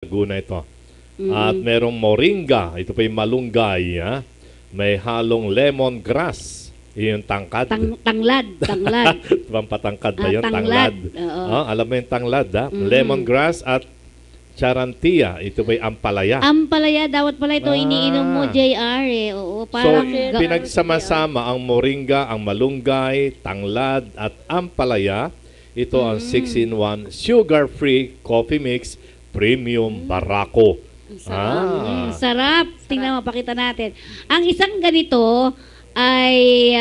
Laguna ito. At merong moringa, ito pa yung malunggay, ha? May halong lemongrass, yung tangkad. Tanglad. Pampatangkad ba yun? Tanglad. Alam mo yung tanglad, ha? Lemongrass at charantia, ito ba yung ampalaya? Ampalaya, dapat pala ito iniinom mo, JR, eh. Oo, So, parang pinagsama-sama ang moringa, ang malunggay, tanglad at ampalaya. Ito ang 6-in-1 sugar-free coffee mix premium Barako. Sarap. Tingnan mo, pakita natin. Ang isang ganito ay,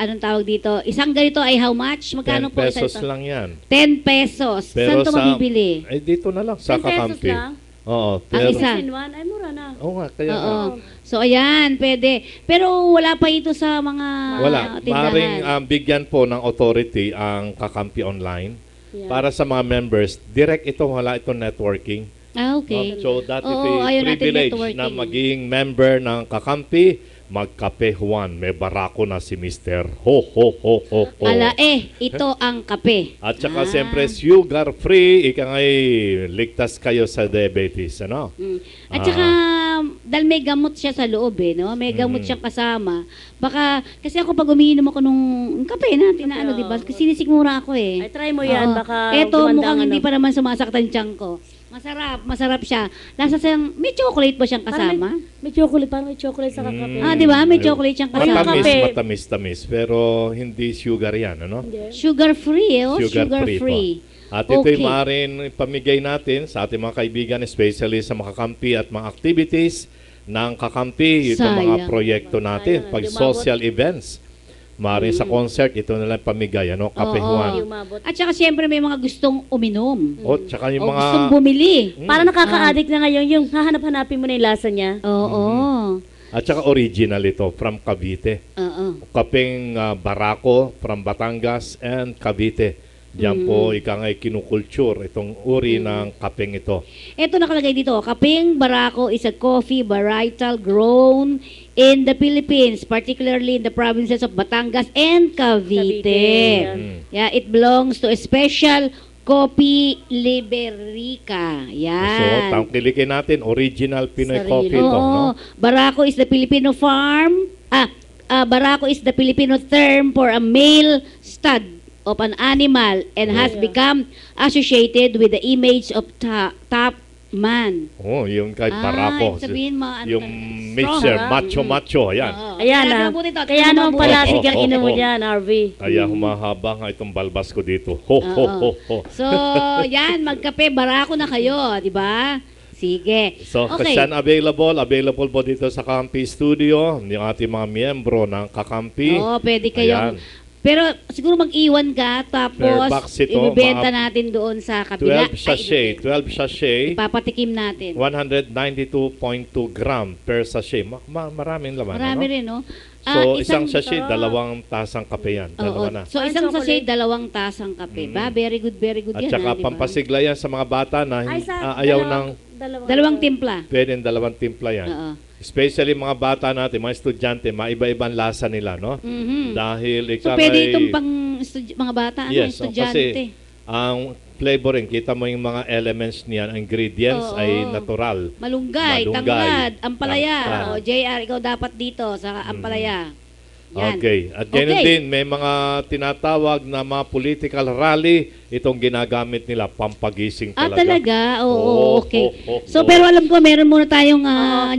anong tawag dito? Isang ganito ay how much? Magkano 10 po pesos isa ito? lang yan. 10 pesos. Pero Saan ito mabibili? Ay, dito na lang, sa 10 pesos Kakampi. lang? Oo. Ang isa. In one, ay mura na. Oo nga, kaya Oo. So, ayan, pwede. Pero wala pa ito sa mga wala. tindahan. Maring bigyan po ng authority ang Kakampi Online. Yeah. Para sa mga members, direct ito, wala itong networking. Okay. So, that is Oo, a ayaw natin privilege networking. na maging member ng Kakampi, magkape Juan. May barako na si Mr. Ho, ho, ho, ho, ho. Ito ang kape. At saka siyempre, sugar-free, ika nga'y ligtas kayo sa diabetes, ano? At saka, dahil may gamot siya sa loob no? May gamot siyang kasama. Baka, kasi ako pag umiinom ako nung kape natin na di ba? Kasi sinisikmura ako Ay, try mo yan, Oo. baka Eto, gumanda mukhang ang hindi pa naman sumasaktan tiyang ko. Masarap siya. Nasa siyang, may chocolate ba siyang kasama? May chocolate, parang may chocolate sa kakape. Di ba? May chocolate siyang kasama. Matamis, pero hindi sugar yan, ano? Sugar-free, Sugar-free po. At ito'y maaaring pamigay natin sa ating mga kaibigan, especially sa mga kakampi at mga activities ng kakampi, itong mga proyekto natin, pag social events. Maaaring sa concert, ito na lang pamigay, ano? Kape Juan. At saka siyempre may mga gustong uminom. O, tsaka yung mga... gustong bumili. Para nakaka-addict na ngayon, yung hahanap-hanapin mo na yung lasa niya. Oo. At saka original ito, from Cavite. Kapeng Barako, from Batangas and Cavite. Diyan po, ika nga'y kinukulture itong uri ng kapeng ito. Ito nakalagay dito, Kapeng Barako is a coffee varietal grown in the Philippines, particularly in the provinces of Batangas and Cavite. Yeah, it belongs to a special Coffee Liberica. Yan. So, tangkilikin natin, original Pinoy coffee ito, no? Barako is the Filipino Barako is the Filipino term for a male stud of an animal and has become associated with the image of top man. Oh, yung kay Barako. Sabihin mo, yung mixer, macho, ayan. Ayan kaya naman pala sigang inom mo dyan, RV. Kaya humahaba nga itong balbas ko dito. Ho. So, yan, magkape, Barako na kayo, di ba? Sige. So, kasyan available po dito sa Kakampi Studio, yung ating mga miyembro ng Kakampi. Oo, pwede kayong... Pero siguro mag-iwan ka, tapos ibibenta natin doon sa kabila. 12 sachet. Ipapatikim natin. 192.2 gram per sachet. Maraming laman. Marami rin, no? So, isang sachet, 2 tasang kape yan. Dalawa na. So, isang sachet, 2 tasang kape. Very good At yan. At saka pampasigla yan sa mga bata na ayaw ng... 2 timpla. Pwede 2 timpla yan. Especially mga bata natin, mga estudyante, maiba-ibang lasa nila, no? Dahil so, pwede itong pang mga bata, estudyante. Kasi ang flavoring, kita mo yung mga elements niyan, ingredients ay natural. Malunggay, tanglad, ampalaya. JR, ikaw dapat dito sa ampalaya. Yan. Okay. At ganyan din, may mga tinatawag na mga political rally, itong ginagamit nila, pampagising talaga. Talaga? Oo, okay. So, pero alam ko, meron muna tayong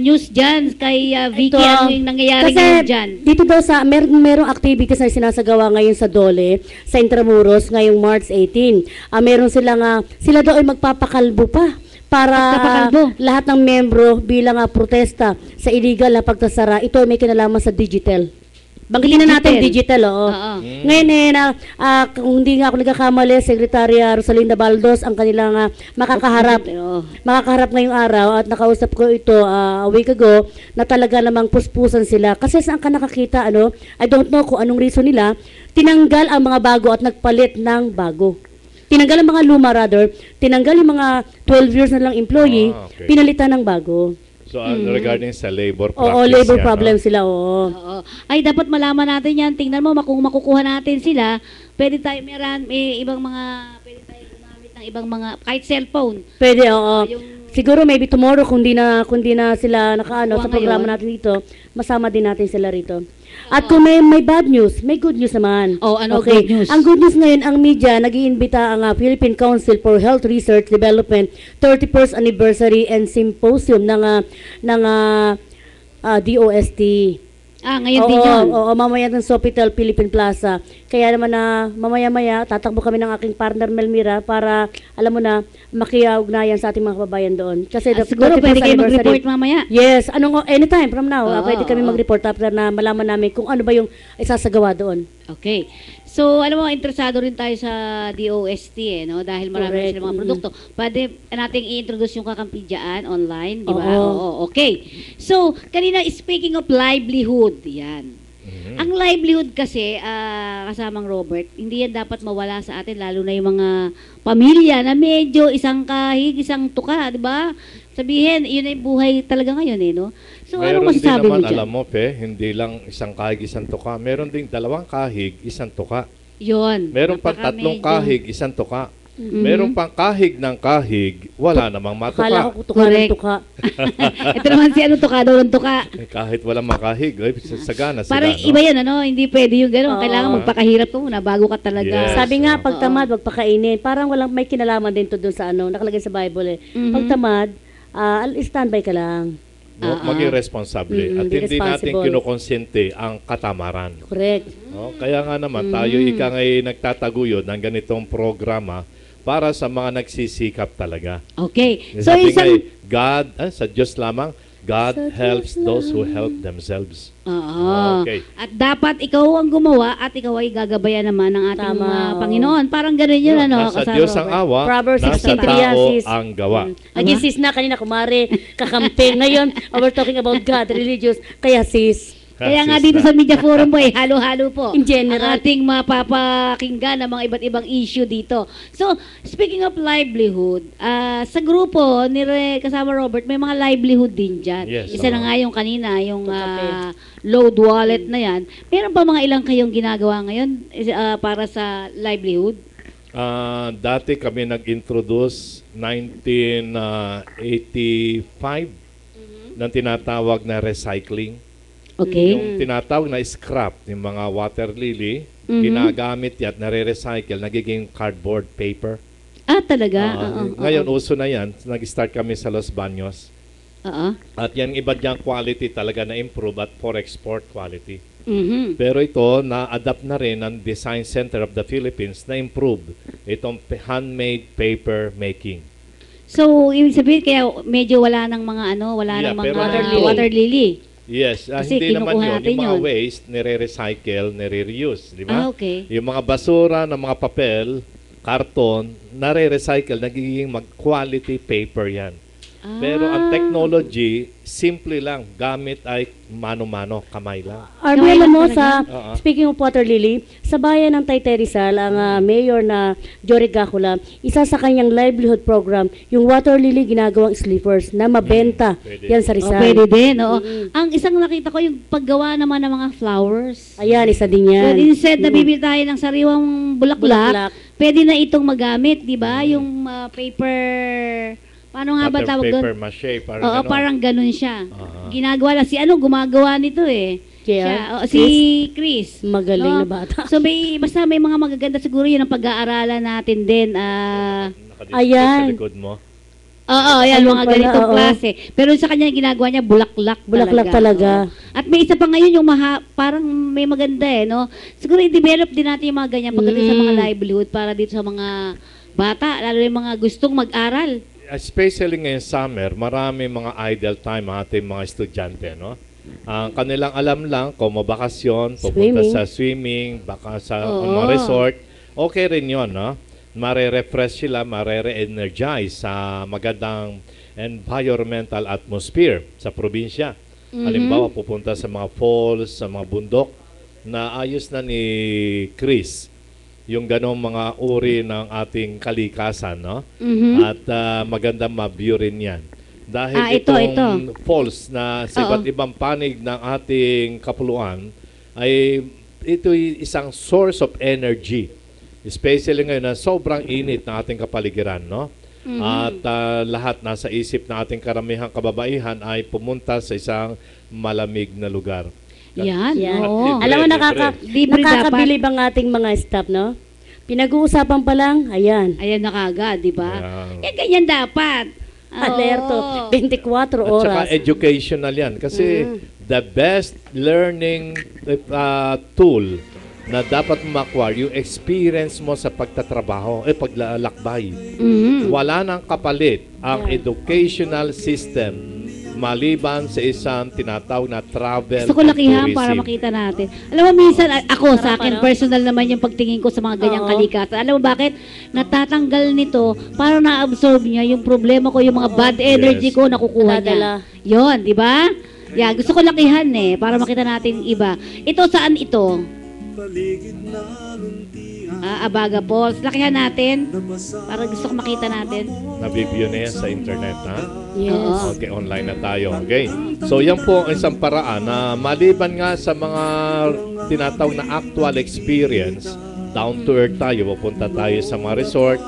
news dyan kay Vicky, ano yung nangyayari ngayon dyan? Dito daw merong activities na sinasagawa ngayon sa Dole, sa Intramuros, ngayong March 18. Meron sila daw ay magpapakalbo pa para lahat ng membro bilang protesta sa illegal na pagtasara. Ito ay may kinalaman sa digital. Banggitin na natin digital, Ngayon kung hindi nga ako nagkakamali, Sekretarya Rosalinda Baldos ang kanilang makakaharap ngayong araw at nakausap ko ito a week ago na talaga namang puspusan sila. Kasi saan ka nakakita, I don't know kung anong reason nila, tinanggal ang mga bago at nagpalit ng bago. Tinanggal ang mga luma tinanggal yung mga 12 years na lang employee, pinalitan ng bago. So, regarding sa labor practice. Oo, labor problem sila, Ay, dapat malaman natin yan. Tingnan mo, kung makukuha natin sila, pwede tayo, may ibang mga, pwede tayo gumamit ng ibang mga, kahit cellphone. Pwede, oo. siguro maybe tomorrow kung di na sila nakaano Kuha sa programa ngayon. natin dito, masama din natin sila rito. At kung may bad news, may good news naman. Oh, ano good news? Ang good news ngayon, ang media nag-iimbita ang Philippine Council for Health Research Development 31st Anniversary and Symposium ng DOST. Ngayon din yun. Oo, mamaya ng Sofitel Philippine Plaza. Kaya naman na mamaya-maya, tatakbo kami ng aking partner Melmira para, alam mo na, makiugnayan sa ating mga kababayan doon. Kasi Siguro 31st pwede kayo anniversary- mag-report mamaya. Yes, anytime from now. Pwede kami oo. mag-report after na malaman namin kung ano ba yung isasagawa doon. Okay. So, alam mo, interesado rin tayo sa DOST, no? Dahil marami Correct. silang mga produkto. Pwede nating i-introduce yung kakampi dyan online, di ba? Oo. Oo, okay. So, kanina, speaking of livelihood, yan. Ang livelihood kasi, kasamang Robert, hindi yan dapat mawala sa atin, lalo na yung mga pamilya na medyo isang kahig, isang tuka, di ba? Sabihin, yun ay buhay talaga ngayon, no? So, ano Meron din masasabi mo naman, dyan? alam mo, hindi lang isang kahig, isang tuka. Meron ding dalawang kahig, isang tuka. Yun. Meron pang Napaka tatlong medyo- kahig, isang tuka. Meron pang kahig ng kahig, wala namang Akala matuka. ko tuka ng Correct. tuka. Ito naman si ano, tuka daw ng tuka. Kahit walang makahig, sagana sila. Parang no? iba yan, ano? Hindi pwede yung gano'n. Oo. Kailangan magpakahirap ka muna bago ka talaga. Yes. Sabi nga, pag Oo. tamad, wag pakainin. Parang walang may kinalaman din to doon sa nakalagay sa Bible eh. Mhm. Pag tamad, standby ka lang. Maging responsable. At be hindi natin responsible. kinukonsente ang katamaran. Correct. No? Kaya nga naman, tayo ika ngay nagtataguyod ng ganitong programa para sa mga nagsisikap talaga. Okay. So, Sabi nga isang... God, sa Diyos lamang, God Sa helps Diyos those who lamang. help themselves. Oo. Okay. At dapat ikaw ang gumawa at ikaw ay gagabayan naman ng ating Tama, oo. Panginoon. Parang gano'n yun, ano? Nasa Kasama Diyos ang Robert. awa, Proverbs nasa 16:3 yan, tao sis. ang gawa. Naging sis na kanina, kumare, kakampi. Ngayon, we're talking about God, religious. Kaya sis, Kaya nga Sis dito na. sa Media Forum po halo-halo po. In general. Ang ating mapapakinggan ng mga iba't ibang issue dito. So, speaking of livelihood, sa grupo ni kasama Robert, may mga livelihood din dyan. Yes, Isa na oo. nga yung kanina, yung Pagkape. load wallet na yan. Meron pa mga ilang kayong ginagawa ngayon para sa livelihood? Dati kami nag-introduce 1985 ng tinatawag na recycling. Okay. Yung tinatawag na scrap, yung mga water lily, Mhm. ginagamit yan, nare-recycle, nagiging cardboard paper. Talaga? Ngayon, uso na yan. Nag-start kami sa Los Baños. Oo. At yan, iba diyang quality talaga na improve at for export quality. Mhm. Pero ito, na-adapt na rin ng Design Center of the Philippines na improve itong handmade paper making. So, ibig sabihin, kaya medyo wala ng mga wala Yeah, ng mga pero water lily. Yes, Kasi hindi naman kinukuha yun. natin Yung mga yun. waste, nire-recycle, nire-reuse. Di ba? Okay. Yung mga basura ng mga papel, karton, nare-recycle, nagiging mag-quality paper yan. Pero ang technology, simple lang. Gamit ay mano-mano, kamay lang. Arby, alam mo, Oo. speaking of water lily, sa bayan ng Taytay Rizal, ang mayor na Jory Gacula, isa sa kanyang livelihood program, yung water lily ginagawang slippers na mabenta Pwede. yan sa Rizal. Pwede din, oo. Ang isang nakita ko, yung paggawa naman ng mga flowers. Ayan, isa din So, yan. instead na bibili tayo ng sariwang bulaklak, Bulaklak. pwede na itong magamit, di ba? Yung paper, paano nga ba tawag doon? Paper mache, parang Oo, ganon. parang ganun siya. Aha. Ginagawa lang. Si gumagawa nito eh. Kaya, Siya, si Chris. Magaling Oo. na bata. So basta may mga magaganda siguro yun ang pag-aaralan natin din. Nakadisplay Ayan. sa likod mo. Oo, yan, Ayun mga pala, ganitong oo. klase. Pero sa kanya ginagawa niya, bulaklak Bulaklak talaga. Oo. At may isa pa ngayon yung parang may maganda no? Siguro i-develop din natin yung mga ganyan pagdating sa mga livelihood para dito sa mga bata, lalo yung mga gustong mag-aral. Especially ngayong summer, marami mga idle time ang ating mga estudyante, no? Ang kanilang alam lang, kung mabakasyon, pupunta Swimming. sa swimming, baka sa Oo. mga resort, okay rin yun, no? Mare-refresh sila, mare-re-energize sa magandang environmental atmosphere sa probinsya. Halimbawa, pupunta sa mga falls, sa mga bundok, na ayos na ni Chris yung ganong mga uri ng ating kalikasan, no? Mhm. At magandang ma-view rin yan. Dahil Ito. itong falls na sa Oo. iba't ibang panig ng ating kapuluan ay ito'y isang source of energy. Especially ngayon na sobrang init ng ating kapaligiran, no? At lahat nasa isip na ating karamihang kababaihan ay pumunta sa isang malamig na lugar. Yan, Yan. oo. Libre, Alam mo, libre nakakabilib ang ating mga staff, no? Pinag-uusapan pa lang, ayan. Ayan na kagad, di ba? Ayan. Eh, ganyan dapat. Alerto, Oo. 24 At saka oras. educational yan. Kasi the best learning tool na dapat mo ma-acquire, yung experience mo sa pagtatrabaho, paglalakbay. Mhm. Wala nang kapalit ang educational system maliban sa isang tinatawag na travel Gusto ko lakihan tourism. para makita natin. Alam mo, minsan, ako sa akin, ano? personal naman yung pagtingin ko sa mga ganyang Oo. kalikasan. Alam mo bakit? Natatanggal nito, parang na-absorb niya yung problema ko, yung mga bad energy Yes. ko, nakukuha Nadadala. niya. Yon, di ba? Yeah, gusto ko lakihan para makita natin yung iba. Ito, saan ito? Abaga Falls. Lakihan natin. Para gusto ko makita natin. Nabibigyo na yan sa internet, ha? Yes. Oo. Okay, online na tayo. Okay. So, yan po ang isang paraan na maliban nga sa mga tinatawag na actual experience, down to earth tayo, pupunta tayo sa mga resort,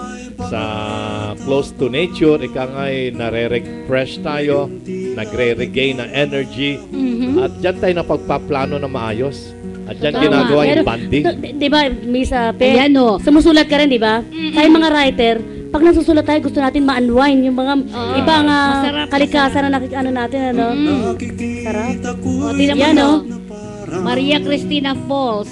sa close to nature, ika nga'y nare-refresh tayo, nagre-regain ng energy, at dyan tayo napagpaplano na maayos. At dyan Tama. ginagawa yung Pero, banding. Di ba, Miss Pe, Ayan, oh. sumusulat ka rin, di ba? Tayo mga writer, pag nasusulat tayo, gusto natin ma-unwind yung mga ibang Masarap, kalikasan na ano natin, ano? Sarap. O, tingnan mo Yan, to. oh. Maria Cristina Falls.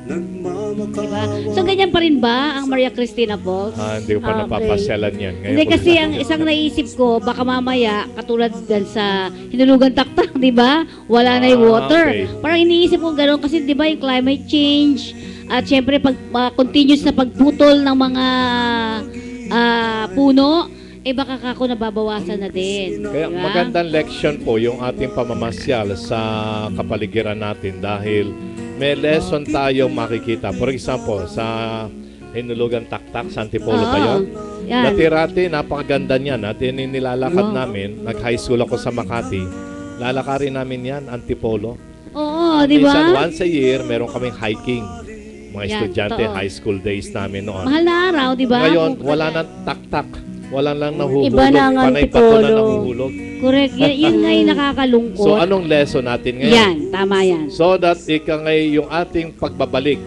Diba? So, ganyan pa rin ba ang Maria Cristina Falls? Hindi ko pa Okay. napapasyalan yan. Ngayon Hindi ko kasi lang- ang isang naisip ko, baka mamaya, katulad dyan sa Hinulugan Taktak, di ba? Wala na yung water. Okay. Parang iniisip ko gano'n kasi di ba yung climate change, at syempre pag continuous na pagputol ng mga puno, baka kako nababawasan na din. Kaya Diba? magandang leksyon po yung ating pamamasyal sa kapaligiran natin dahil may lesson tayong makikita. For example, sa Hinulugan Taktak, sa Antipolo Oo. ba yun? Yan. Dati-rati, napakaganda niyan. Natin nilalakad Wow. namin. Nag-high school ako sa Makati. Lalakarin namin yan, Antipolo. Oo, di Minsan, ba? once a year, meron kaming hiking. Mga Yan, estudyante, totoo. high school days namin noon. Mahal na araw, di ba? Ngayon, wala nang taktak. Wala lang nahuhulog. Iba na ang Panay bato na Antipolo. nahuhulog. Correct. Yun nga yung nakakalungkot. So, anong lesson natin ngayon? Yan, tama yan. So that yung ating pagbabalik,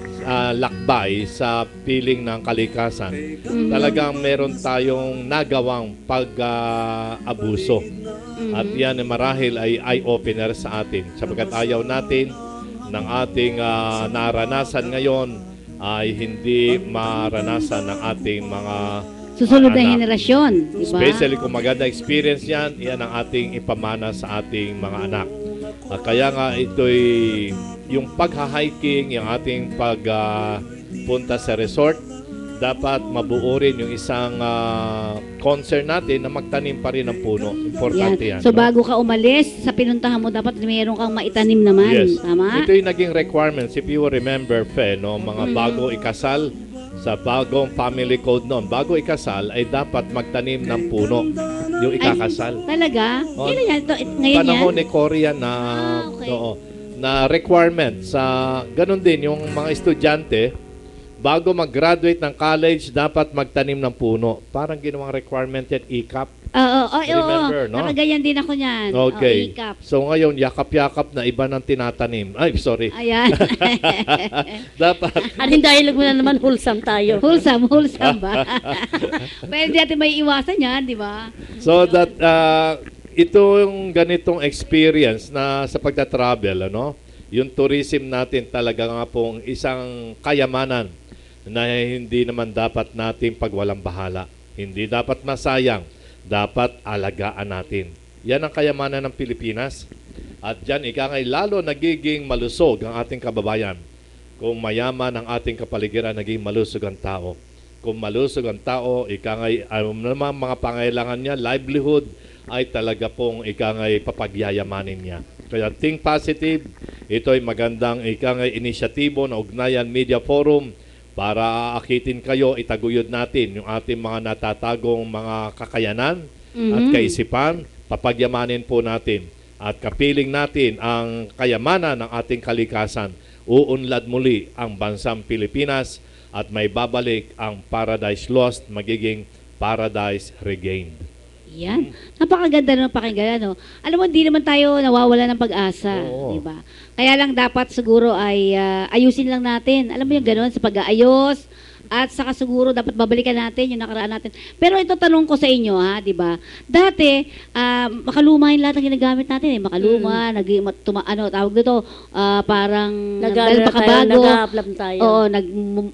lakbay sa piling ng kalikasan, talagang meron tayong nagawang pag-abuso. At yan marahil ay eye-opener sa atin. Sapagkat ayaw natin ng ating naranasan ngayon ay hindi maranasan ng ating mga Susunod na anak. henerasyon, di ba? Especially kung maganda experience yan, yan ang ating ipamana sa ating mga anak. Kaya nga ito'y yung pagha-hiking, yung ating pagpunta sa resort, dapat mabuo rin yung isang concern natin na magtanim pa rin ng puno. Importante yan. So no? bago ka umalis sa pinuntahan mo, dapat mayroon kang maitanim naman. Yes. Tama? Ito yung naging requirements. If you remember, Fe, no, mga bago ikasal, sa bagong family code noon, bago ikasal, ay dapat magtanim ng puno yung ikakasal. Talaga? Oh, Kailan yan? Ngayon yan? Panahon ni Korea na, okay. na requirement sa ganun din yung mga estudyante bago mag-graduate ng college dapat magtanim ng puno. Parang ginawang requirement yan, ICAP. Oo, Remember, no? Nakaganyan din ako niyan. Okay. Ikap. So ngayon, yakap-yakap na iba ng tinatanim. Ay, sorry. Ayan. Dapat Alin dialogue mo na naman, wholesome tayo. wholesome ba? Pwede natin may iwasan yan, di ba? so that ito yung ganitong experience na sa pagta-travel, ano? Yung tourism natin talaga nga pong isang kayamanan na hindi naman dapat nating pagwalang bahala. Hindi dapat masayang, dapat alagaan natin. Yan ang kayamanan ng Pilipinas. At dyan, ikangay lalo nagiging malusog ang ating kababayan. Kung mayaman ang ating kapaligiran, naging malusog ang tao. Kung malusog ang tao, ikangay, naman mga pangailangan niya, livelihood, ay talaga pong ikangay papagyayamanin niya. Kaya think positive, ito ay magandang ikangay inisyatibo na Ugnayan Media Forum para aakitin kayo, itaguyod natin yung ating mga natatagong mga kakayanan at kaisipan, papagyamanin po natin at kapiling natin ang kayamanan ng ating kalikasan. Uunlad muli ang bansang Pilipinas at may babalik ang Paradise Lost, magiging Paradise Regained. Yan. Napakaganda ng pakinggan, ano? Alam mo, hindi naman tayo nawawala ng pag-asa, Oo. di ba? Kaya lang dapat siguro ay ayusin lang natin. Alam mo yung gano'n, sa pag-aayos, at saka siguro dapat babalikan natin yung nakaraan natin. Pero ito tanong ko sa inyo, ha, di ba? Dati, makaluma yung lahat ng ginagamit natin, eh. Makaluma, tawag dito, parang dahil makabago. Nag-upload tayo. Oo,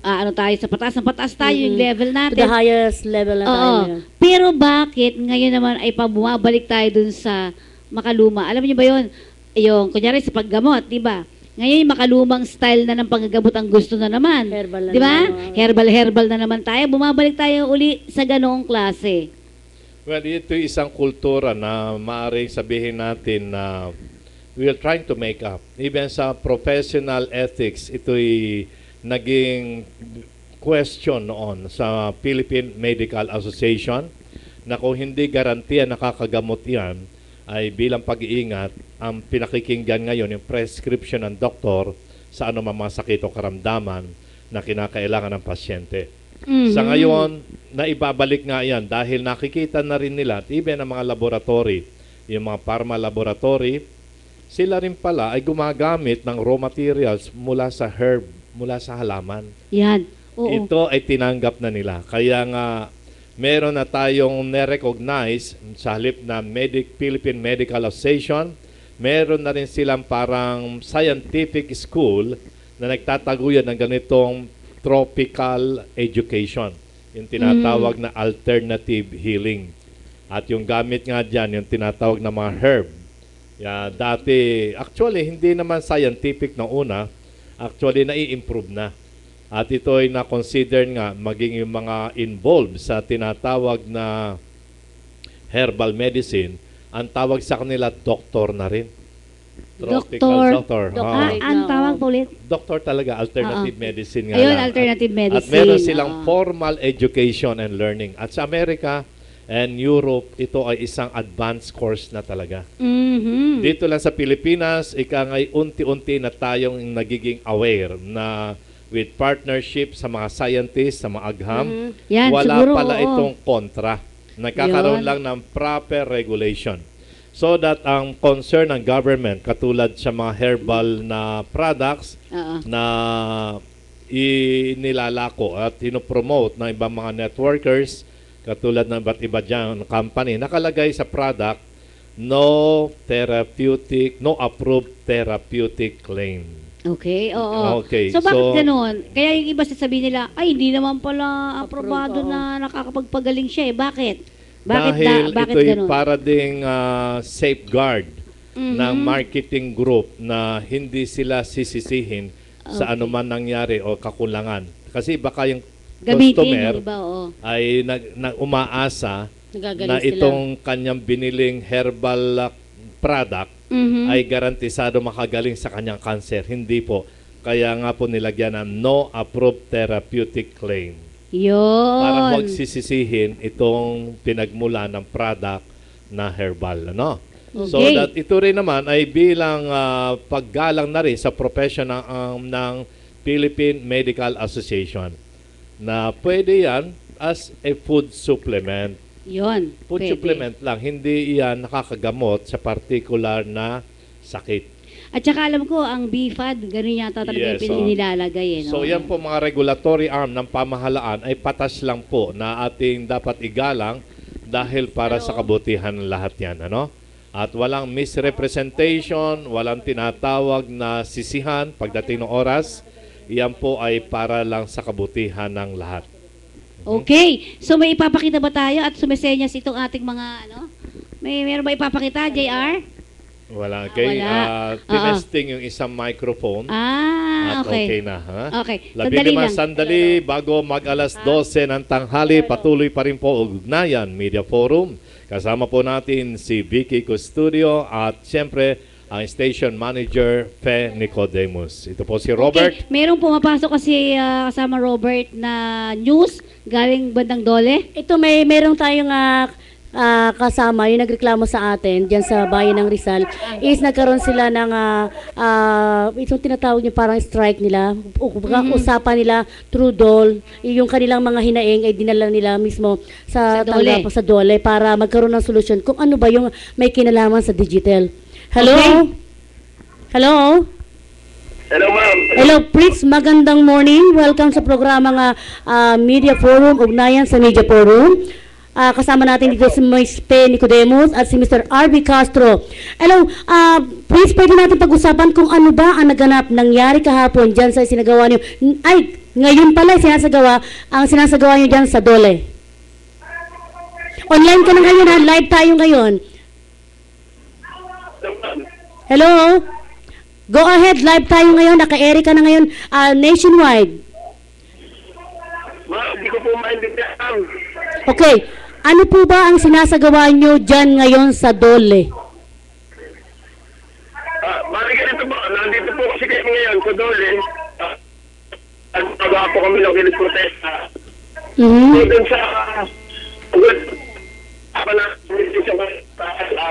ano tayo, sa pataas tayo, yung level To natin. the highest level na tayo. Oo. Pero bakit ngayon naman ay bumabalik tayo dun sa makaluma? Alam niyo ba yun? Yung, kunyari sa paggamot, di ba? Ngayon, yung makalumang style na ng panggagamot ang gusto na naman. Herbal na di ba? naman. Herbal na naman tayo. Bumabalik tayo uli sa ganoong klase. Well, ito isang kultura na maaaring sabihin natin na we are trying to make up. Even sa professional ethics, ito'y naging question noon sa Philippine Medical Association na kung hindi garantiya nakakagamot yan, ay bilang pag-iingat, ang pinakikinggan ngayon yung prescription ng doktor sa anumang mga sakit o karamdaman na kinakailangan ng pasyente. Mhm. Sa ngayon, naibabalik nga yan dahil nakikita na rin nila at even ang mga laboratory, yung mga pharma laboratory, sila rin pala ay gumagamit ng raw materials mula sa herb, mula sa halaman. Yan. Oo. Ito ay tinanggap na nila. Kaya nga, meron na tayong na-recognize sa halip na Philippine Medical Association, meron na rin silang parang scientific school na nagtataguyan ng ganitong tropical education. Yung tinatawag na alternative healing. At yung gamit nga dyan, yung tinatawag na mga herb. Dati, actually, hindi naman scientific na una. Actually, nai-improve na. At ito ay na-consider nga maging yung mga involved sa tinatawag na herbal medicine, ang tawag sa kanila doktor na rin. Doctor. Ang tawag po ulit? Doktor talaga, alternative medicine nga Ayun, lang. alternative medicine. At meron silang formal education and learning. At sa Amerika and Europe, ito ay isang advanced course na talaga. Mhm. Dito lang sa Pilipinas, ngay unti-unti na tayong nagiging aware na with partnership sa mga scientists, sa mga agham, Yan, wala siguro, pala oo. itong kontra. Nagkakaroon Yun. lang ng proper regulation. So that ang concern ng government, katulad sa mga herbal na products Oo. na inilalako at inopromote ng ibang mga networkers, katulad ng iba't iba dyan company, nakalagay sa product, no approved therapeutic claim. Okay, oo. Okay, So, bakit so- ganun? Kaya yung iba sasabihin nila, ay, hindi naman pala aprobado oo. na nakakapagpagaling siya eh. Bakit? Dahil Bakit ito'y ganun? para ding safeguard ng marketing group na hindi sila sisisihin sa anuman nangyari o kakulangan. Kasi baka yung Gamitin customer yung iba, oo. ay umaasa Nagagaling na sila. itong kanyang biniling herbal product Mhm. ay garantisado makagaling sa kanyang cancer. Hindi po. Kaya nga po nilagyan ng no approved therapeutic claim. Yun. Para huwag sisisihin itong pinagmula ng product na herbal. Ano? So Okay. that ito rin naman ay bilang paggalang na rin sa profession ng Philippine Medical Association na pwede yan as a food supplement. Yun. Food pwede. supplement lang, hindi yan nakakagamot sa particular na sakit. At saka alam ko, ang BFAD, ganun yata talaga Yes, yung oo. nilalagay. Eh, no? So yan po mga regulatory arm ng pamahalaan ay patas lang po na ating dapat igalang dahil para sa kabutihan ng lahat yan. Ano? At walang misrepresentation, walang tinatawag na sisihan pagdating ng oras. Yan po ay para lang sa kabutihan ng lahat. Okay. So, may ipapakita ba tayo at sumisenyas itong ating mga, ano? Meron ba ipapakita, JR? Wala. Okay. Wala. Tinesting yung isang microphone. Ah, At okay. okay na. Ha? Okay. Labi naman sandali bago mag-alas 12 ng tanghali, patuloy pa rin po Ugnayan Media Forum. Kasama po natin si Vicky Custodio at siyempre ang station manager Fe Nicodemus. Ito po si Robert. Okay. Merong pumapasok kasi kasama Robert na news galing bandang Dole. Ito merong tayong kasama, yung nagreklamo sa atin dyan sa bayan ng Rizal, is nagkaroon sila ng itong tinatawag niyo parang strike nila, usapan nila through DOL, yung kanilang mga hinaing ay dinala nila mismo sa DOLE. sa DOLE para magkaroon ng solusyon kung ano ba yung may kinalaman sa digital. Hello? Okay. Hello? Hello, ma'am. Hello, Prince. Magandang morning. Welcome sa programa nga Media Forum, Ugnayan sa Media Forum. Kasama natin dito si Ms. Pe Nicodemus at si Mr. RB Castro. Hello, Prince, pwede natin pag-usapan kung ano ba ang naganap, nangyari kahapon dyan sa sinagawa niyo. Ay, ngayon pala ang sinasagawa niyo dyan sa DOLE. Online ka na ngayon ha, live tayo ngayon. Hello? Go ahead, live tayo ngayon, naka-air ka na ngayon nationwide. Ma'am, hindi ko po maintindihan. Okay, ano po ba ang sinasagawa nyo dyan ngayon sa DOLE? Bali ganito po, nandito po kasi kami ngayon sa Dole. Nagawa po kami ng kilis protesta. So, dun sa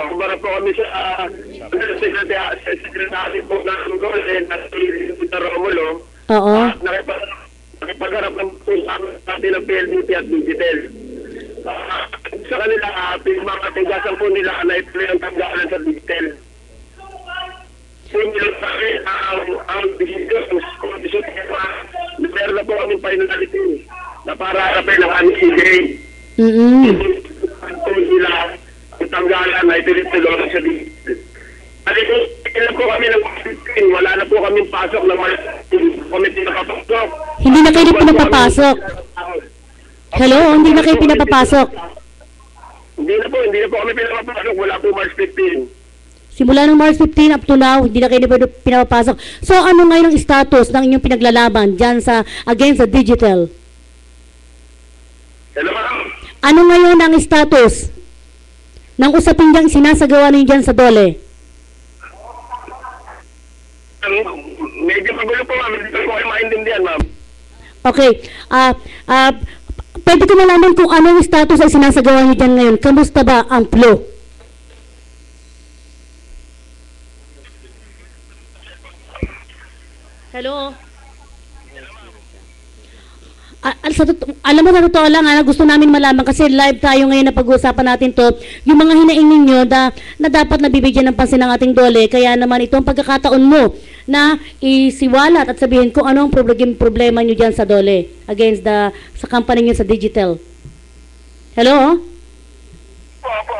kumara po kami sa secretary po ng Dole na si Romulo. Oo. Nakipagharap ng natin ng PLDT at Digital. Sa kanila, mga tigasan po nila na ituloy ang tanggalan sa Digital. So, nila sa akin, ang decision, meron na po kami finality na para harapin ang aming CJ. So, nila ang tanggalan na ituloy sa Digital. Kailan po kami ng wala na po kami pasok ng kami pinapapasok. Hindi na kayo pinapapasok. Hello, hindi na kayo pinapapasok. Hindi na po kami pinapapasok. Wala po March 15. Simula ng March 15 up to now, hindi na kayo pinapapasok. So, ano ngayon ang status ng inyong pinaglalaban dyan against the digital? Hello, ma'am. Ano ngayon ang status ng usapin dyan sinasagawa ninyo dyan sa DOLE? Medyo magulo po, ma'am. Hindi ko kayo maintindihan, ma'am. Okay. Pwede ko malaman kung ano yung status ang sinasagawa niyo dyan ngayon. Kamusta ba ang flow? Hello? Alam mo, sa totoo lang, gusto namin malaman kasi live tayo ngayon na pag-uusapan natin to, yung mga hinaing ninyo na dapat nabibigyan ng pansin ng ating DOLE. Kaya naman itong pagkakataon mo na isiwalat at sabihin kung ano ang problema nyo dyan sa DOLE against sa company nyo sa digital. Hello? Opo.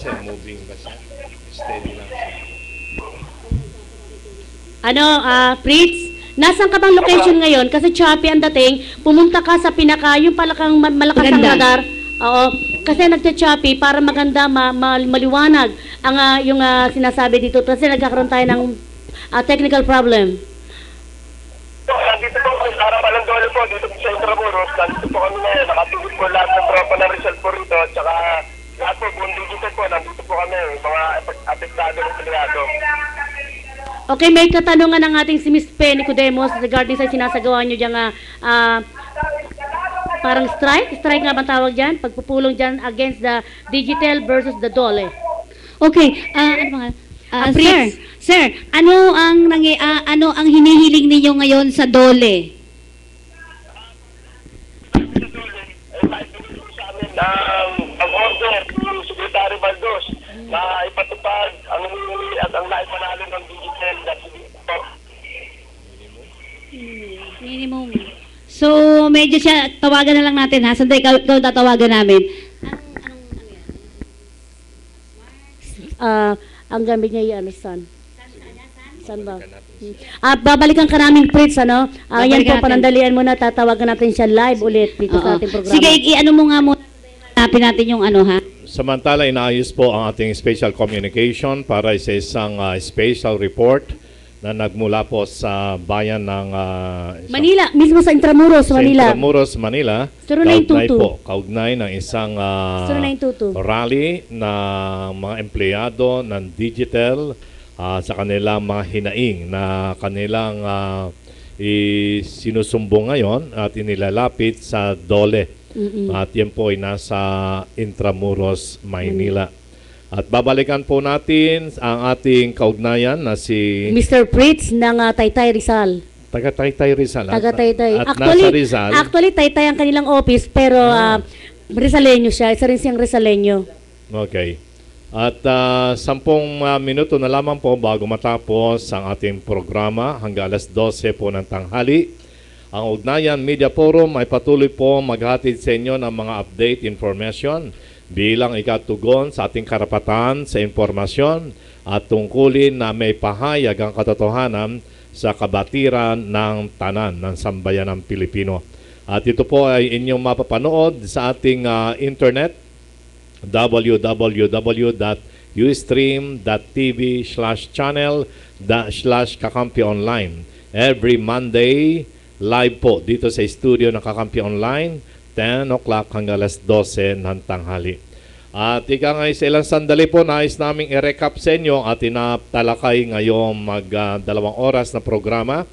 Moving ba siya? Steady lang siya. Fritz? Nasaan ka bang location ngayon? Kasi choppy ang dating, pumunta ka sa yung palakang malakas ang Maganda. radar. Oo. Kasi nagcha-choppy para maganda, maliwanag ang yung sinasabi dito. Kasi nagkakaroon tayo ng technical problem. Nandito po kami sa harapan ng DOLE po, dito po sa Intramuros. Nandito po kami ngayon, nakatulog po lahat ng tropa ng Rizal po rito. Tsaka lahat po, buong digital po, nandito po kami, mga apektado ng piliado. Okay, may katanungan ng ating si Ms. Pe Nicodemus regarding sa sinasagawa nyo dyan parang strike? Strike nga bang tawag dyan? Pagpupulong dyan against the digital versus the DOLE. Okay, sir, ano ang hinihiling ninyo ngayon sa DOLE? Ang order ng Secretary Baldos na ipatupad ang huli at ang naipanalo ng digital at Minimum. So, medyo siya, tawagan na lang natin ha. Sandali, ikaw tatawagan namin. Ang gamit niya yan, San ba? Babalikan ka namin, Fritz, ano? Yan Babalikan po, natin. panandalian mo na, tatawagan natin siya live ulit dito sa Oo. ating programa. Sige, i-ano mo nga muna. Hanapin natin yung ano ha. Samantala, inaayos po ang ating special communication para sa isang special report na nagmula po sa bayan ng Manila, mismo sa Intramuros, Manila. Intramuros, Manila. 0922. Kaugnay ng isang 0922. rally ng mga empleyado ng digital sa kanilang mga hinaing na kanilang sinusumbong ngayon at inilalapit sa DOLE. At yan po ay nasa Intramuros, Maynila. At babalikan po natin ang ating kaugnayan na si Mr. Pritz ng Taytay Rizal. Taga Taytay Rizal. Taga Taytay. At nasa Rizal. Actually, Taytay ang kanilang office, pero Rizaleño siya. Isa rin siyang Rizaleño. Okay. At 10 minuto na lamang po bago matapos ang ating programa hanggang alas 12 po ng tanghali. Ang Ugnayan Media Forum ay patuloy po maghatid sa inyo ng mga update information bilang ikatugon sa ating karapatan sa informasyon at tungkulin na may pahayag ang katotohanan sa kabatiran ng tanan ng sambayanang Pilipino. At ito po ay inyong mapapanood sa ating internet www.ustream.tv/channel/Kakampi Online. Every Monday, live po dito sa studio ng Kakampi Online, 10 o'clock hanggang alas 12 ng tanghali. At ika nga sa ilang sandali po, nais naming i-recap sa inyo at tinatalakay ngayong 2 oras na programa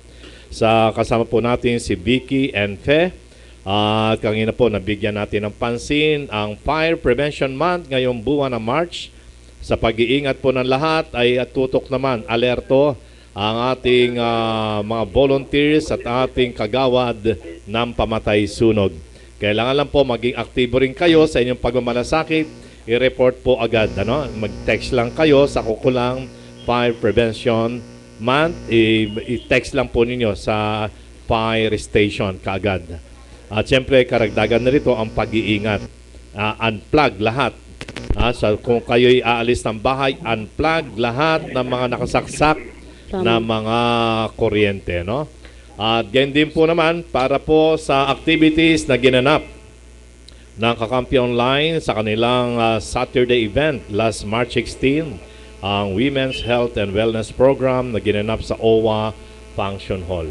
sa kasama po natin si Vicky and Fe. At kanina po nabigyan natin ng pansin ang Fire Prevention Month ngayong buwan ng March. Sa pag-iingat po ng lahat ay tutok naman, alerto ang ating mga volunteers at ating kagawad ng pamatay sunog. Kailangan lang po maging aktibo rin kayo sa inyong pagmamalasakit. I-report po agad. Mag-text lang kayo sa kukulang Fire Prevention Month. I-text lang po ninyo sa fire station kaagad. At siyempre, karagdagan na rito ang pag-iingat. Unplug lahat. Kung kayo'y aalis ng bahay, unplug lahat ng mga nakasaksak na mga kuryente. No? At ganyan din po naman para po sa activities na ginanap ng Kakampi Online sa kanilang Saturday event last March 16, ang Women's Health and Wellness Program na ginanap sa OWA Function Hall.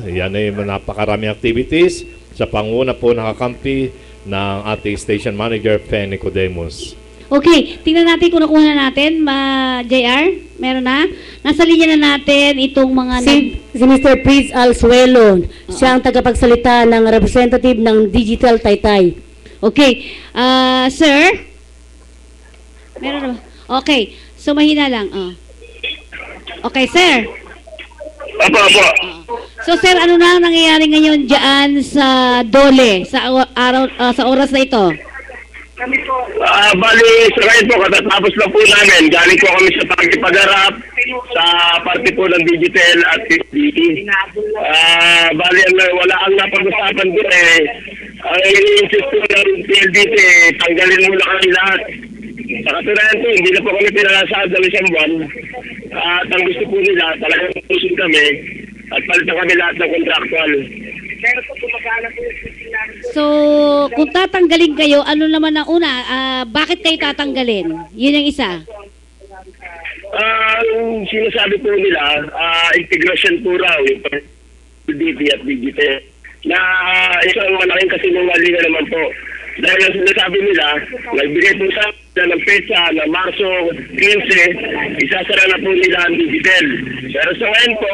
Yan ay napakaraming activities sa panguna po ng Kakampi ng ating station manager, Fe Nicodemus. Okay, tingnan natin kung nakuha na natin, JR. Meron na? Nasa linya na natin itong mga... Si Mr. Pritz Alsuelo, siya ang tagapagsalita ng representative ng Digital Taytay. Okay, sir? Meron na ba? Okay, so mahina lang. Okay, sir. Apo. So sir, ano na ang nangyayari ngayon dyan sa DOLE, sa oras na ito? Bali, sa ngayon po, katatapos lang po namin. Galing po kami sa pagkipagarap sa parte po ng digital at PDT. Bali, wala ang napag-usapan doon ang iniinsist po ng PLDT, tanggalin muna kami lahat. Sa katunayan po, hindi na po kami pinalasad ng isang buwan. At ang gusto po nila, talagang pusun kami at palitan kami lahat ng contractual. So, kung tatanggalin kayo, ano naman ang una? Bakit kayo tatanggalin? Yun ang isa. Sinasabi po nila, integration po raw yung PDT at digital na isang malaking kasinungalingan naman po. Dahil ang sinasabi nila, nagbigay po sa ng petsa na Marso 15, isasara na po nila ang digital. Pero sa ngayon po,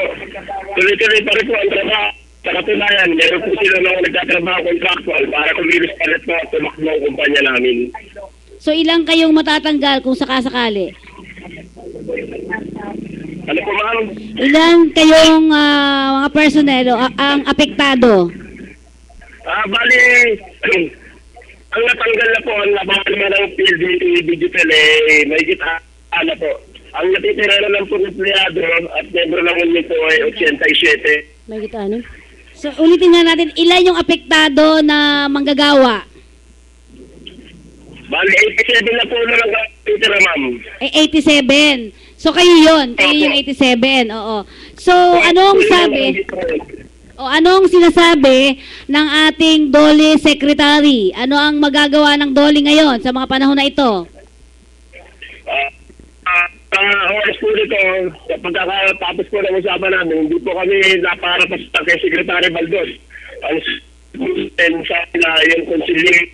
tuloy-tuloy pa rin po ang trabaho. Sa katunayan, meron po sila nang nagtatrabaho contractual para kumilos pa rin po at tumakbo ang kumpanya namin. So, ilang kayong matatanggal kung sakasakali? Ano po, ma'am? Ilang kayong mga personnel ang apektado? Bali, ang natanggal na po, ang labahan naman ng PLDT digital may kita, po. Ang natitira na lang po ng empleyado at membro ng unit po ay 87. May kita ano? So, ulitin nga natin, ilan yung apektado na manggagawa? Bali, 87 na po na lang natitira, ma'am. 87. So, kayo yun. Kayo yung 87. Oo. So, anong sabi? Anong sinasabi ng ating DOLE Secretary? Ano ang magagawa ng DOLE ngayon sa mga panahon na ito? oras po nito, sa pagkakatapos po ng usapan namin, hindi po kami naparapas kay Secretary Baldos. Ang sa yung konsilyer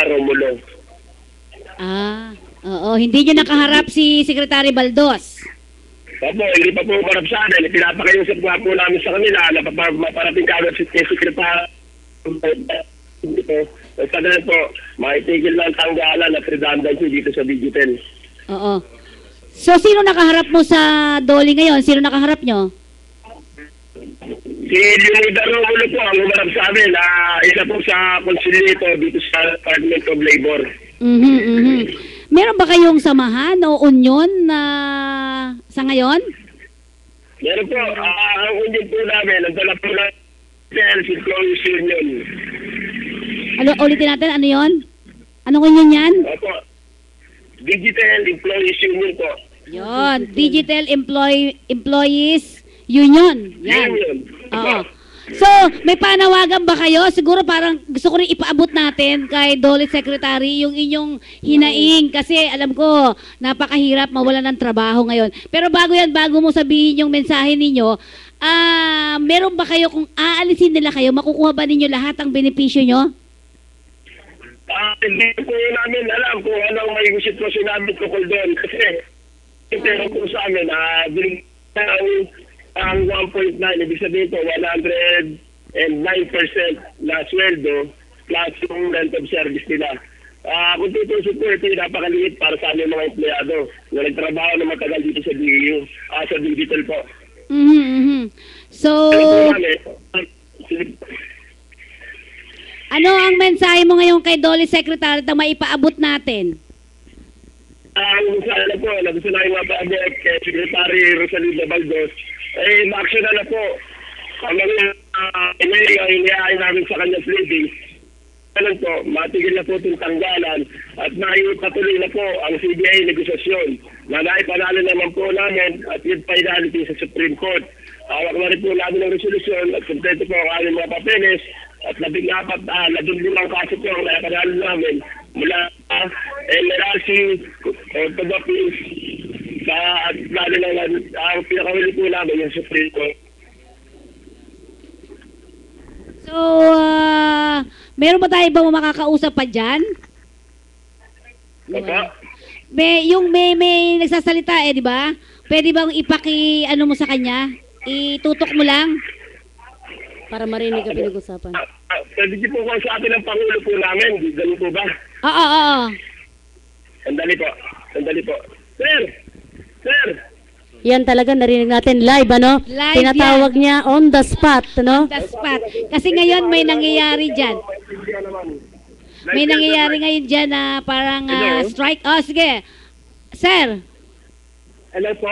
Romulo. Oo, hindi nyo nakaharap si Secretary Baldos. Opo, hindi pa po marap sa amin. Pinapakayusap nga po namin sa kanila na maparating kagad si Secretary. Hindi po. Sa ganun po, maitigil lang tanggalan at redundancy dito sa Digital. Oo. So, sino nakaharap mo sa Dolly ngayon? Sino nakaharap nyo? Si Leonida Romulo po ang umarap sa amin. Isa po sa konsilito dito sa Department of Labor. Meron ba kayong samahan o union na sa ngayon? Meron po. Ang union po namin, ang dala po ng Sales Employees Union. Ulitin natin, ano yon? Anong union yan? Opo. Digital Employees Union po. Yon, Digital Employees Union. Yan. Union. Oo. So, may panawagan ba kayo? Siguro parang gusto ko rin ipaabot natin kay Dolly Secretary yung inyong hinaing kasi alam ko napakahirap mawala ng trabaho ngayon. Pero bago yan, bago mo sabihin yung mensahe ninyo, meron ba kayo kung aalisin nila kayo, makukuha ba ninyo lahat ang benepisyo nyo? Hindi po namin alam kung anong may sitwasyon namin tukol doon kasi pero po sa amin, ang 1.9, ibig sabihin ko, 109% na sweldo plus yung rent of service nila. Kung tutusok po, ito napakaliit para sa aming mga empleyado na nagtrabaho na matagal dito sa DEU, sa Digital po. So, ano ang mensahe mo ngayon kay Dolly Secretary na maipaabot natin? Ang sana po, na gusto namin mapaabot kay Secretary Rosalinda Baldos, ma-action na po ang mga inihain namin sa kanya pleading. Ganun po, matigil na po itong tanggalan at naipatuloy na po ang CBA negosasyon na naipanalo naman po namin at yun finality sa Supreme Court. Hawak na rin po namin ng resolusyon at kompleto po ang aming mga papeles at 15 kaso po ang naipanalo namin mula MRC to the police at lalo na ang pinakahuli po namin yung Supreme Court. So, meron ba tayo bang makakausap pa dyan? May nagsasalita di ba? Pwede bang ano mo sa kanya? Itutok mo lang? Para marinig ang pinag-usapan. Pwede po ko sa atin ang Pangulo po namin. Ganun po ba? Oo. Sandali po. Sir! Yan talaga, narinig natin live, ano? Live tinatawag yan. niya on the spot, ano? On the spot. Kasi ngayon may nangyayari dyan. May nangyayari ngayon dyan na parang strike. Sige. Sir. Hello po?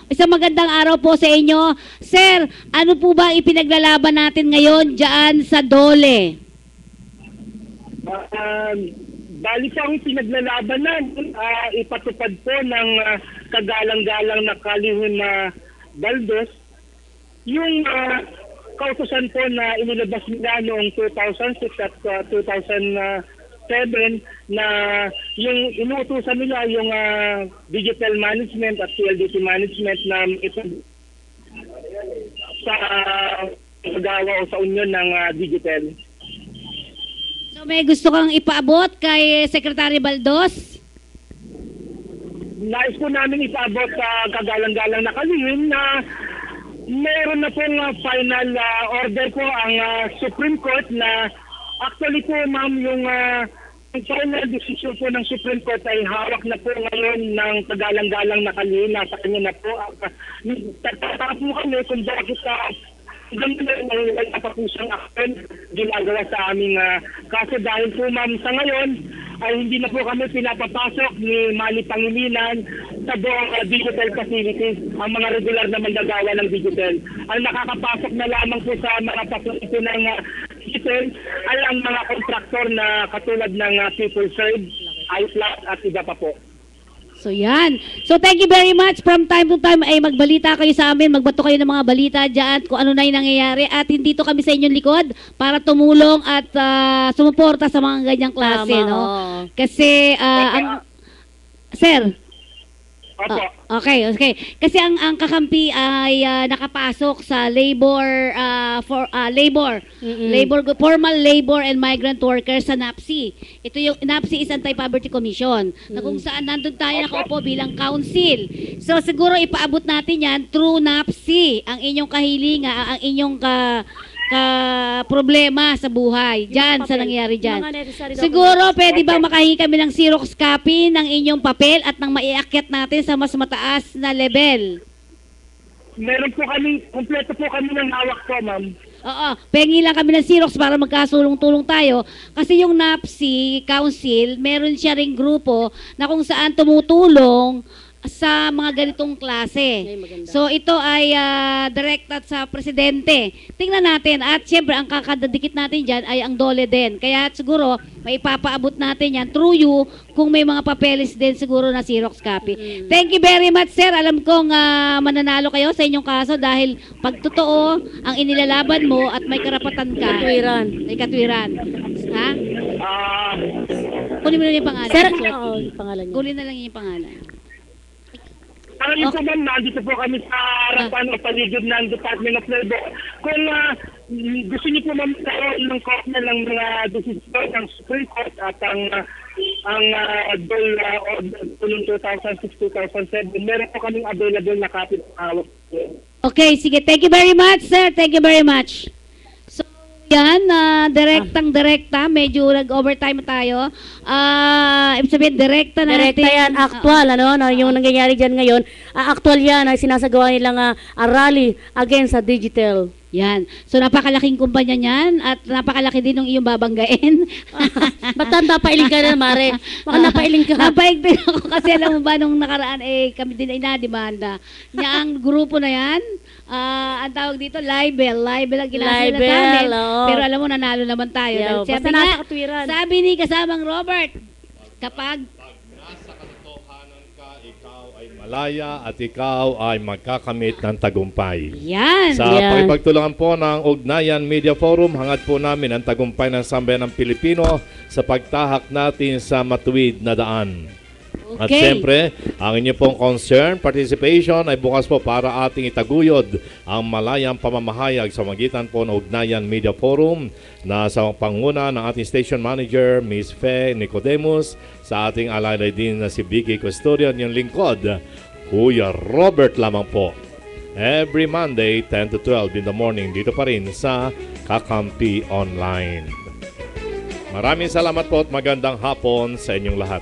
Isang magandang araw po sa inyo. Sir, ano po ba ipinaglalaban natin ngayon dyan sa Dole? Bali po ang pinaglalaban natin, ipatupad po ng kagalang-galang na kalihim na Baldos, yung kautusan po na inilabas nila noong 2006 at 2007 na yung inuutusan nila yung digital management at PLDT management na ito sa paggawa o sa union ng digital. So may gusto kang ipaabot kay Secretary Baldos? Nais po namin ipaabot sa kagalang-galang na kalihim na mayroon na pong final order po ang Supreme Court na actually po ma'am yung final decision po ng Supreme Court ay hawak na po ngayon ng kagalang-galang na kalihim. Nasa kanya na po. Tatapos po kami kung bakit ganito na yung napapusang action ginagawa sa aming kaso dahil po ma'am sa ngayon ay hindi na po kami pinapapasok ni Manny Pangilinan sa buong digital facilities ang mga regular na manggagawa ng digital. Ang nakakapasok na lamang po sa mga facility ng digital ay ang mga kontraktor na katulad ng People Serve, iPlus at iba pa po. So yan. So thank you very much. From time to time ay magbalita kayo sa amin, magbato kayo ng mga balita dyan kung ano na yung nangyayari at hindi to kami sa inyong likod para tumulong at sumuporta sa mga ganyang klase. Tama, no? Kasi, Sir, Opo. Okay. Kasi ang kakampi ay nakapasok sa formal labor and migrant workers sa NAPSI. Ito yung NAPSI is Anti-Poverty Commission, na kung saan nandun tayo nakaupo bilang council. So siguro ipaabot natin yan through NAPSI, ang inyong kahilingan, ang inyong problema sa buhay diyan sa nangyayari diyan. Siguro pwede bang makahingi kami ng Xerox copy ng inyong papel at nang maiakyat natin sa mas mataas na level? Meron po kami, kompleto po kami ng hawak po, ma'am. Oo, pengi lang kami ng Xerox para magkasulong-tulong tayo. Kasi yung NAPSI Council, meron siya ring grupo na kung saan tumutulong sa mga ganitong klase. So ito ay directed sa presidente. Tingnan natin, at siyempre ang kakadadikit natin dyan ay ang DOLE din. Kaya siguro maipapaabot natin yan through you kung may mga papeles din siguro na Xerox copy. Thank you very much, sir. Alam kong mananalo kayo sa inyong kaso dahil pag totoo ang inilalaban mo at may karapatan ka. May katwiran. Ha? Kunin mo na yung pangalan. Sir, pangalan niya. Kunin na lang yung pangalan. Parang po ma'am, nandito po kami sa harapan o paligid ng Department of Labor. Kung gusto niyo po ma'am karoon ng kopya ng mga desisyon ng Supreme Court at ang Bill Order 2006-2007, meron po kaming available na copy ng hawak. Okay, sige. Thank you very much, sir. Thank you very much. So, yan, direktang-direkta. Medyo nag-overtime tayo. Ibig sabihin, direkta natin. Direkta yan, actual, yung nangyayari dyan ngayon, actual yan, sinasagawa nilang rally against sa digital. Yan. So, napakalaking kumpanya niyan at napakalaki din ng iyong babanggain. Ba't napailing ka na, Mare? Baka napailing ka. Napailing din ako kasi alam mo ba, nung nakaraan, kami din ay nademanda. Ang grupo na yan, ang tawag dito, libel ang ginasila sa amin. Pero alam mo, nanalo naman tayo. Basta nasa katwiran. Sabi ni kasamang Robert, kapag nasa katotohanan ka, ikaw ay malaya at ikaw ay magkakamit ng tagumpay. yan. Sa pakipagtulungan po ng Ugnayan Media Forum, hangad po namin ang tagumpay ng sambayan ng Pilipino sa pagtahak natin sa matuwid na daan. Okay. At siyempre, ang inyo pong concern, participation ay bukas po para ating itaguyod ang malayang pamamahayag sa magitan po ng Ugnayan Media Forum na sa panguna ng ating station manager, Miss Fe Nicodemus, sa ating alalay din na si Vicky Custodian, yung lingkod, Kuya Robert lamang po. Every Monday, 10 to 12 in the morning, dito pa rin sa Kakampi Online. Maraming salamat po at magandang hapon sa inyong lahat.